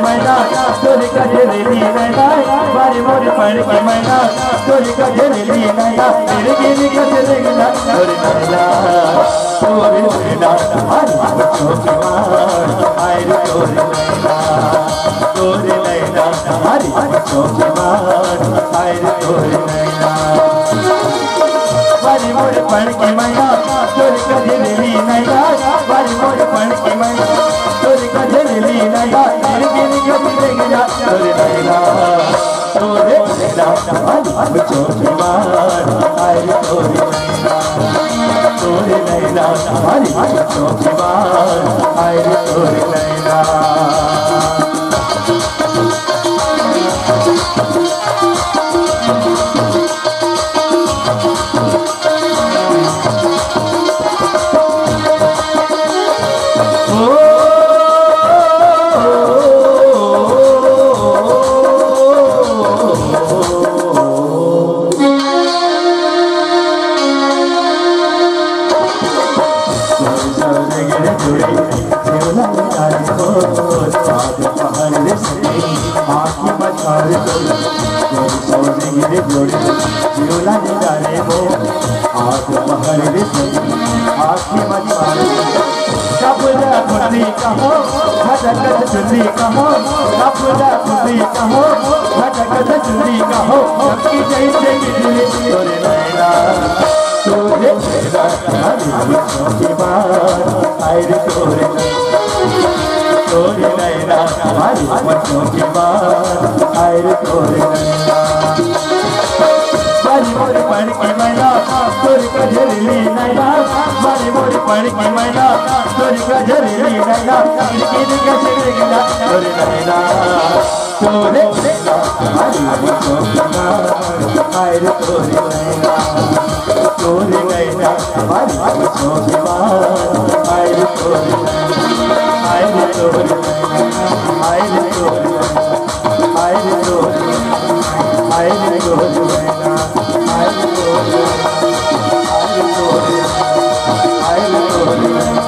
मैना तोरी का झेली नैना बारी मोरी पड़ के मैना तोरी का झेली नैना तेरे गिरी का झेलेगा तोरी नैना तोरी नैना हमारी बच्चों की मार आए रे तोरी नैना हमारी बच्चों की मार आए रे तोरी नैना बारी मोरी पड़ के मैना तोरी का झेली नैना बारी मोरी पड़ के मैना तोरी का झेली नैना तेरे गिरी का झेलेगा तोरी नैना हमारी बच्चों की मार आए रे तोरी नैना हमारी बच्चों की मार आए रे तोरी नैना बारी मोरी पड़ के मैना तोरी का झेली नैना बारी मोरी पड़ के मैना तोरी का झेली नैना गिरी का झेलेगा तोरी नैना हमारी बच्चों की मार आए रे तोरी नैना हमारी बच्चों की मार आए रे तोरी नैना आए रे तोरी नैना आए रे तोरी आए रे तोरी आए रे तोरी नैना I